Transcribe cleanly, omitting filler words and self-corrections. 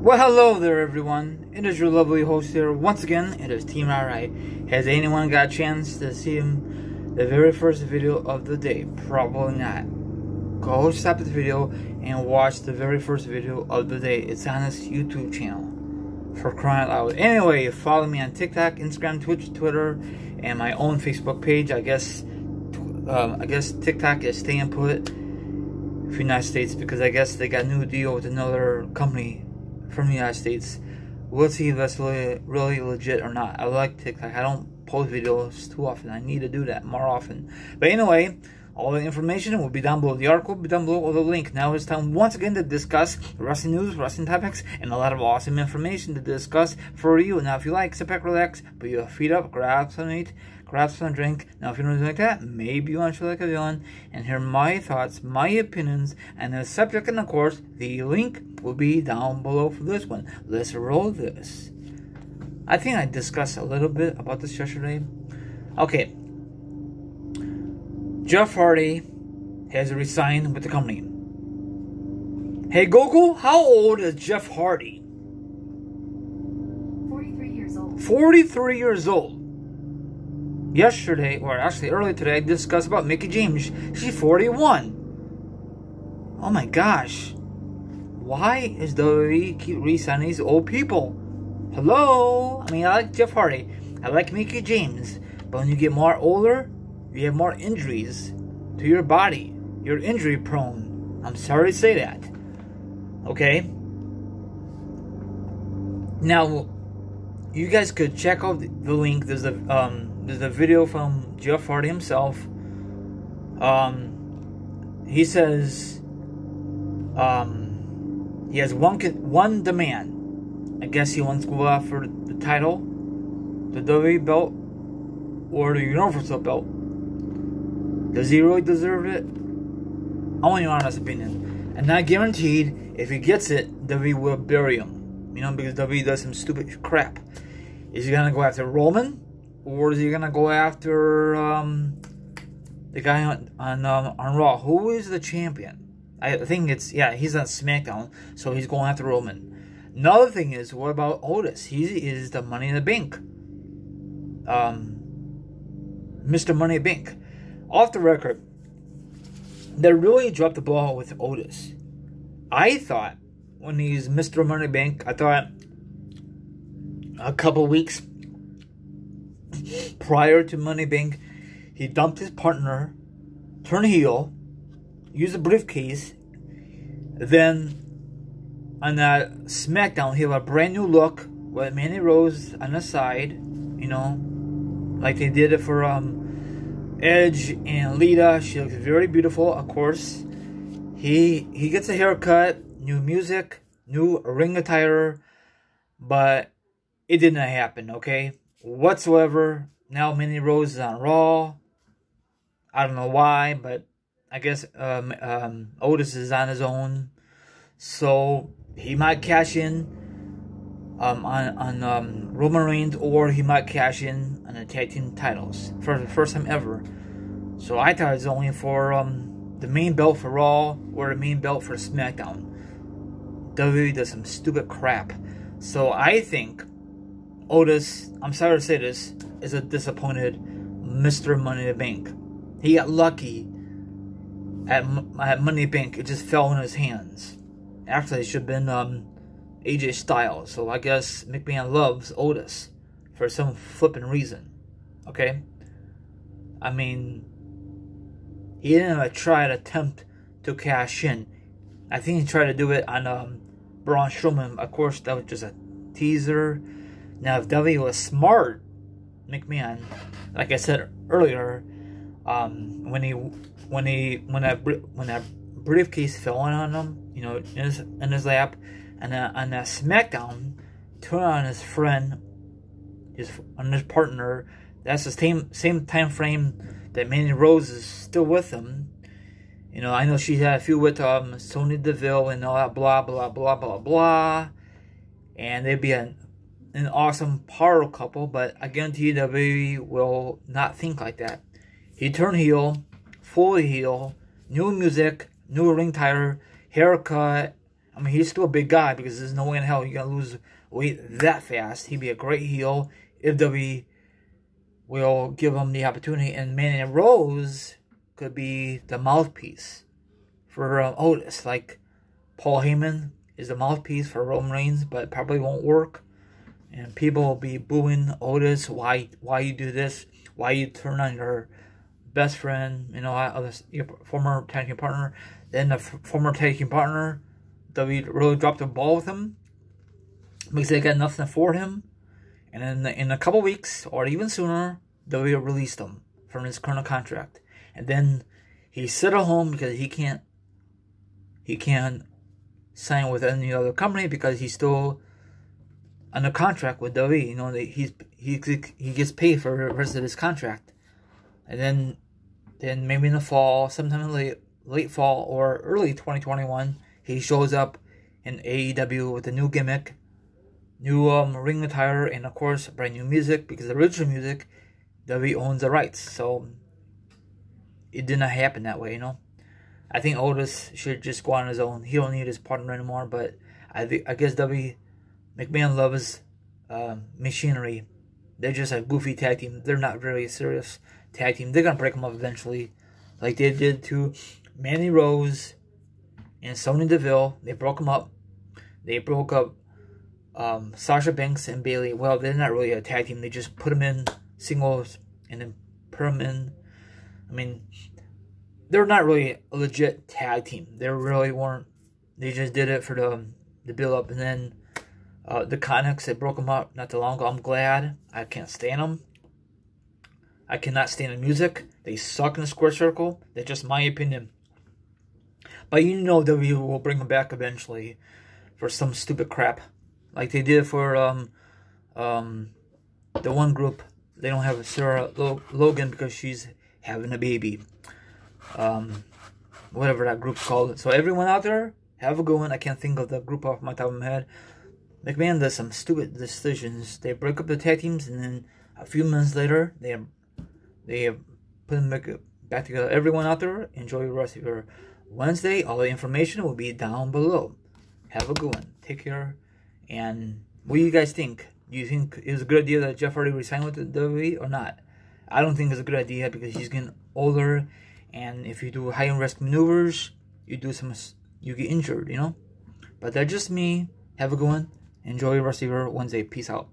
Well, hello there, everyone. It is your lovely host here. Once again, it is Team RI. Has anyone got a chance to see the very first video of the day? Probably not. Go stop the video and watch the very first video of the day. It's on this YouTube channel. For crying out loud. Anyway, follow me on TikTok, Instagram, Twitch, Twitter, and my own Facebook page. I guess TikTok is staying put for the United States because I guess they got a new deal with another company from the United States. We'll see if that's really legit or not. I like TikTok. I don't post videos too often. I need to do that more often. But anyway, all the information will be down below. The article will be down below with the link. Now it's time once again to discuss wrestling news, wrestling topics, and a lot of awesome information to discuss for you. Now if you like, sit back, relax, put your feet up, grab something to eat, grab some drink. Now if you don't do like that, maybe you want to feel like a villain and hear my thoughts, my opinions, and the subject, and of course, the link will be down below for this one. Let's roll this. I think I discussed a little bit about this yesterday. Okay. Jeff Hardy has resigned with the company. Hey Google, how old is Jeff Hardy? 43 years old. 43 years old. Yesterday, or actually earlier today, I discussed about Mickie James. She's 41. Oh my gosh. Why is WWE keep re-signing these old people? Hello? I mean, I like Jeff Hardy. I like Mickie James. But when you get more older, you have more injuries to your body. You're injury prone. I'm sorry to say that. Okay? Now, you guys could check out the link. There's a video from Jeff Hardy himself. He says he has one demand. I guess he wants to go after the title, the WWE belt, or the Universal belt. Does he really deserve it? I want your honest opinion. And not guaranteed, if he gets it, WWE will bury him. You know, because WWE does some stupid crap. Is he gonna go after Roman? Or is he gonna go after the guy on Raw? Who is the champion? I think it's, yeah, he's on SmackDown, so he's going after Roman. Another thing is, what about Otis? He is the Money in the Bank. Mr. Money in the Bank. Off the record, they really dropped the ball with Otis. I thought, when he's Mr. Money in the Bank, I thought a couple weeks prior to Money in the Bank, he dumped his partner, turned heel, used a briefcase, then on that SmackDown, he'll have a brand new look with Mandy Rose on the side, you know, like they did it for Edge and Lita. She looks very beautiful, of course. He gets a haircut, new music, new ring attire, but it did not happen, okay? Whatsoever. Now Mandy Rose is on Raw. I don't know why, but I guess Otis is on his own. So he might cash in on Roman Reigns, or he might cash in on the tag team titles for the first time ever. So I thought it was only for the main belt for Raw or the main belt for SmackDown. WWE does some stupid crap. So I think Otis, I'm sorry to say this, is a disappointed Mr. Money in the Bank. He got lucky at Money in the Bank. It just fell in his hands. Actually, it should have been AJ Styles. So I guess McMahon loves Otis for some flippin' reason. Okay? I mean, he didn't attempt to cash in. I think he tried to do it on Braun Strowman. Of course, that was just a teaser. Now, if WWE was smart, McMahon, like I said earlier, when that briefcase fell on him, you know, in his lap, and on that SmackDown, turn on his friend, his partner. That's the same time frame that Mandy Rose is still with him. You know, I know she had a feud with Sonya Deville and all that blah blah blah blah blah, and they'd be an awesome power couple. But I guarantee you, WWE will not think like that. He turned heel, fully heel, new music, new ring attire, haircut, I mean, he's still a big guy because there's no way in hell you're going to lose weight that fast. He'd be a great heel if WWE will give him the opportunity. And Manny Rose could be the mouthpiece for Otis. Like Paul Heyman is the mouthpiece for Roman Reigns, but it probably won't work. And people will be booing Otis. Why you do this? Why you turn on your best friend, you know, your former tag team partner? Then the former tag team partner, WWE really dropped the ball with him because they got nothing for him. And then in a couple weeks, or even sooner, WWE released him from his current contract. And then he sit at home because he can't sign with any other company because he's still under contract with WWE. You know, he gets paid for the rest of his contract. And then maybe in the fall, sometime in late fall or early 2021, he shows up in AEW with a new gimmick, new ring attire, and of course brand new music, because the original music, WWE owns the rights. So it did not happen that way, you know. I think Otis should just go on his own. He don't need his partner anymore. But I guess McMahon loves machinery. They're just a goofy tag team. They're not really a serious tag team. They're gonna break them up eventually, like they did to Manny Rose and Sonya Deville. They broke them up. They broke up Sasha Banks and Bayley. Well, they're not really a tag team. They just put them in singles and then put them in. I mean, they're not really a legit tag team. They really weren't. They just did it for the build up. And then the Conics, they broke them up not too long ago. I'm glad. I can't stand them. I cannot stand the music. They suck in the square circle. That's just my opinion. But you know WWE will bring them back eventually for some stupid crap. Like they did for the one group. They don't have Sarah Logan because she's having a baby. Whatever that group's called. So everyone out there, have a good one. I can't think of the group off my top of my head. McMahon does some stupid decisions. They break up the tag teams, and then a few months later, they put them back together. Everyone out there, enjoy the rest of your Wednesday. All the information will be down below. Have a good one. Take care. And what do you guys think? Do you think it was a good idea that Jeff Hardy resigned with the WWE or not? I don't think it's a good idea because he's getting older, and if you do high risk maneuvers, you get injured, you know. But that's just me. Have a good one. Enjoy the rest of your Wednesday. Peace out.